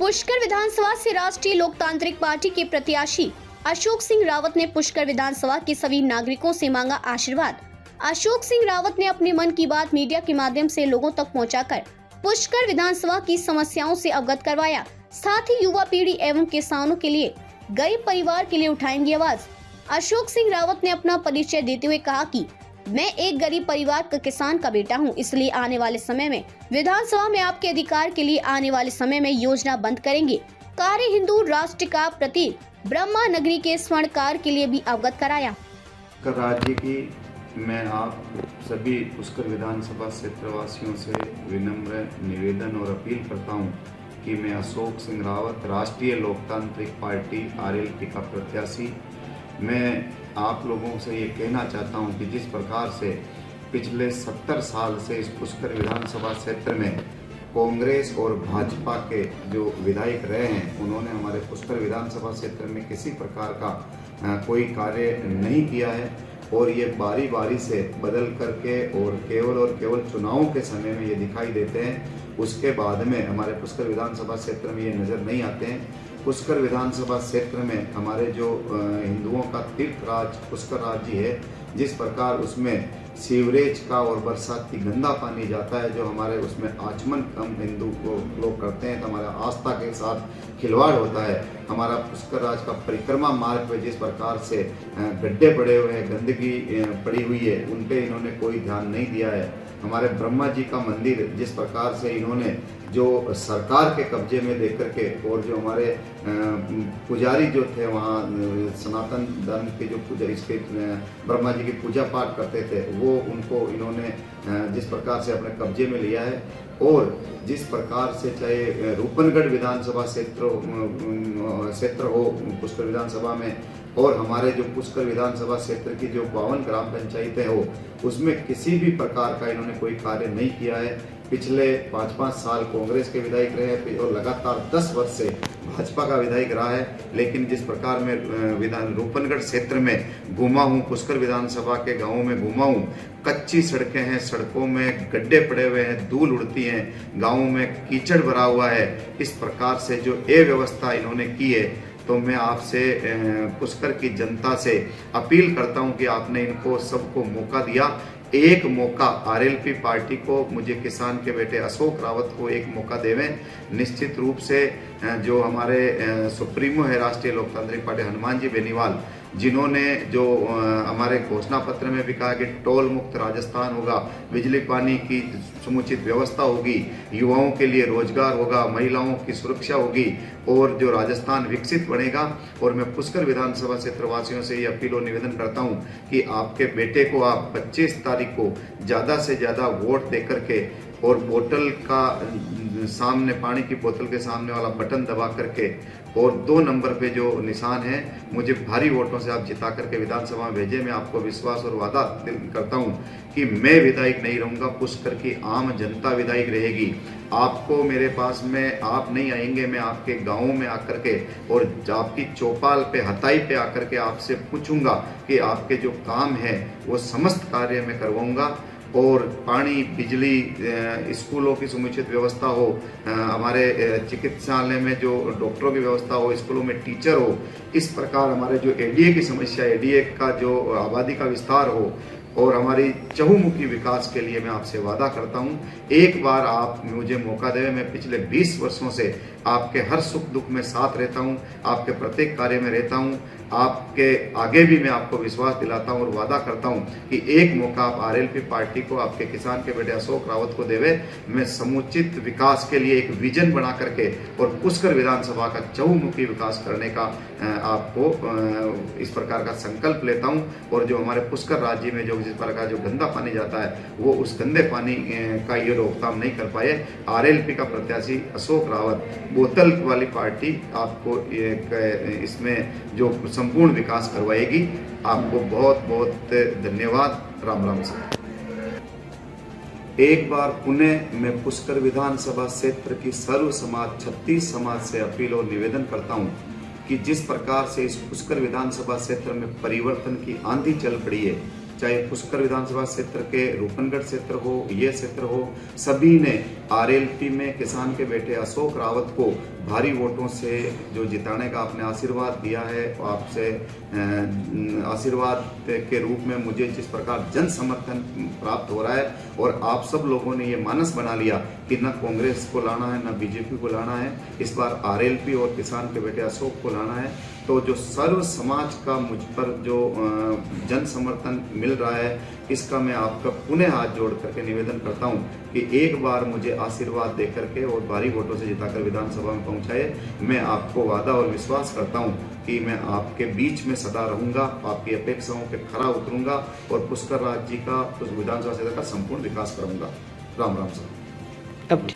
पुष्कर विधानसभा से राष्ट्रीय लोकतांत्रिक पार्टी के प्रत्याशी अशोक सिंह रावत ने पुष्कर विधानसभा के सभी नागरिकों से मांगा आशीर्वाद। अशोक सिंह रावत ने अपने मन की बात मीडिया के माध्यम से लोगों तक पहुंचाकर पुष्कर विधानसभा की समस्याओं से अवगत करवाया। साथ ही युवा पीढ़ी एवं किसानों के लिए, गरीब परिवार के लिए उठाएंगे आवाज। अशोक सिंह रावत ने अपना परिचय देते हुए कहा कि मैं एक गरीब परिवार का किसान का बेटा हूं, इसलिए आने वाले समय में विधानसभा में आपके अधिकार के लिए आने वाले समय में योजना बंद करेंगे। कार्य हिंदू राष्ट्र का प्रतीक ब्रह्मा नगरी के स्वर्णकार के लिए भी अवगत कराया। राज्य की मैं आप सभी पुष्कर विधानसभा क्षेत्रवासियों से विनम्र निवेदन और अपील करता हूं कि मैं अशोक सिंह रावत राष्ट्रीय लोकतांत्रिक पार्टी आरएलपी का प्रत्याशी, मैं आप लोगों से ये कहना चाहता हूं कि जिस प्रकार से पिछले 70 साल से इस पुष्कर विधानसभा क्षेत्र में कांग्रेस और भाजपा के जो विधायक रहे हैं, उन्होंने हमारे पुष्कर विधानसभा क्षेत्र में किसी प्रकार का कोई कार्य नहीं किया है और ये बारी बारी से बदल करके और केवल चुनावों के समय में ये दिखाई देते हैं। उसके बाद में हमारे पुष्कर विधानसभा क्षेत्र में ये नज़र नहीं आते हैं। पुष्कर विधानसभा क्षेत्र में हमारे जो हिंदुओं का तीर्थराज पुष्कर राज्य है, जिस प्रकार उसमें सीवरेज का और बरसात की गंदा पानी जाता है, जो हमारे उसमें आचमन कम हिंदू लोग करते हैं, तो हमारा आस्था के साथ खिलवाड़ होता है। हमारा पुष्कर राज का परिक्रमा मार्ग पे जिस प्रकार से गड्ढे पड़े हुए हैं, गंदगी पड़ी हुई है, उन पे इन्होंने कोई ध्यान नहीं दिया है। हमारे ब्रह्मा जी का मंदिर जिस प्रकार से इन्होंने जो सरकार के कब्जे में देकर के, और जो हमारे पुजारी जो थे वहाँ सनातन धर्म के जो पूजा इसके ब्रह्मा जी की पूजा पाठ करते थे, वो उनको इन्होंने जिस प्रकार से अपने कब्जे में लिया है। और जिस प्रकार से चाहे रूपनगढ़ विधानसभा क्षेत्र हो पुष्कर विधानसभा में, और हमारे जो पुष्कर विधानसभा क्षेत्र की जो 52 ग्राम पंचायतें हो, उसमें किसी भी प्रकार का इन्होंने कोई कार्य नहीं किया है। पिछले 5-5 साल कांग्रेस के विधायक रहे हैं और लगातार 10 वर्ष से भाजपा का विधायक रहा है। लेकिन जिस प्रकार में रूपनगढ़ क्षेत्र में घूमा हूँ, पुष्कर विधानसभा के गाँवों में घूमा हूँ, कच्ची सड़कें हैं, सड़कों में गड्ढे पड़े हुए हैं, धूल उड़ती है, गाँवों में कीचड़ भरा हुआ है। इस प्रकार से जो अव्यवस्था इन्होंने की है, तो मैं आपसे पुष्कर की जनता से अपील करता हूं कि आपने इनको सबको मौका दिया। एक मौका आरएलपी पार्टी को, मुझे किसान के बेटे अशोक रावत को एक मौका देवें। निश्चित रूप से जो हमारे सुप्रीमो है राष्ट्रीय लोकतांत्रिक पार्टी हनुमान जी बेनीवाल, जिन्होंने जो हमारे घोषणा पत्र में भी कहा कि टोल मुक्त राजस्थान होगा, बिजली पानी की समुचित व्यवस्था होगी, युवाओं के लिए रोजगार होगा, महिलाओं की सुरक्षा होगी और जो राजस्थान विकसित बनेगा। और मैं पुष्कर विधानसभा क्षेत्रवासियों से ये अपील और निवेदन करता हूं कि आपके बेटे को आप 25 तारीख को ज़्यादा से ज़्यादा वोट दे करके, और बोतल का सामने, पानी की बोतल के सामने वाला बटन दबा करके, और 2 नंबर पे जो निशान है, मुझे भारी वोटों से आप जिता करके विधानसभा में भेजें। मैं आपको विश्वास और वादा करता हूं कि मैं विधायक नहीं रहूंगा, पुष्कर की आम जनता विधायक रहेगी। आपको मेरे पास में आप नहीं आएंगे, मैं आपके गाँव में आकर के और आपकी चौपाल पे, हताई पे आकर के आपसे पूछूंगा कि आपके जो काम है वो समस्त कार्य में करवाऊंगा। और पानी, बिजली, स्कूलों की समुचित व्यवस्था हो, हमारे चिकित्सालय में जो डॉक्टरों की व्यवस्था हो, स्कूलों में टीचर हो, इस प्रकार हमारे जो एडीए की समस्या, एडीए का जो आबादी का विस्तार हो, और हमारी चहुमुखी विकास के लिए मैं आपसे वादा करता हूं। एक बार आप मुझे मौका दें। मैं पिछले 20 वर्षों से आपके हर सुख दुख में साथ रहता हूं, आपके प्रत्येक कार्य में रहता हूं। आपके आगे भी मैं आपको विश्वास दिलाता हूं और वादा करता हूं कि एक मौका आप आरएलपी पार्टी को, आपके किसान के बेटे अशोक रावत को देवे। मैं समुचित विकास के लिए एक विजन बना करके और पुष्कर विधानसभा का चहुमुखी विकास करने का आपको इस प्रकार का संकल्प लेता हूं। और जो हमारे पुष्कर राज्य में जो जिस प्रकार जो गंदा पानी जाता है, वो उस गंदे पानी का ये रोकथाम नहीं कर पाए। आरएलपी का प्रत्याशी अशोक रावत, बोतल वाली पार्टी आपको इसमें जो संपूर्ण विकास करवाएगी। आपको बहुत बहुत धन्यवाद। राम राम सर। एक बार पुनः मैं पुष्कर विधानसभा क्षेत्र की सर्व समाज, 36 समाज से अपील और निवेदन करता हूं कि जिस प्रकार से इस पुष्कर विधानसभा क्षेत्र में परिवर्तन की आंधी चल पड़ी है, चाहे पुष्कर विधानसभा क्षेत्र के रूपनगढ़ क्षेत्र हो, ये क्षेत्र हो, सभी ने आरएलपी में किसान के बेटे अशोक रावत को भारी वोटों से जो जिताने का आपने आशीर्वाद दिया है, आपसे आशीर्वाद के रूप में मुझे जिस प्रकार जन समर्थन प्राप्त हो रहा है और आप सब लोगों ने ये मानस बना लिया कि न कांग्रेस को लाना है न बीजेपी को लाना है, इस बार आरएलपी और किसान के बेटे अशोक को लाना है, तो जो सर्व समाज का मुझ पर जो जन समर्थन मिल रहा है, इसका मैं आपका पुनः हाथ जोड़ करके निवेदन करता हूं कि एक बार मुझे आशीर्वाद दे करके और भारी वोटों से जिताकर विधानसभा में पहुंचाए। मैं आपको वादा और विश्वास करता हूं कि मैं आपके बीच में सदा रहूंगा, आपकी अपेक्षाओं पे खरा उतरूंगा और पुष्कर राज जी का, उस विधानसभा क्षेत्र का संपूर्ण विकास करूंगा। राम राम सर। अब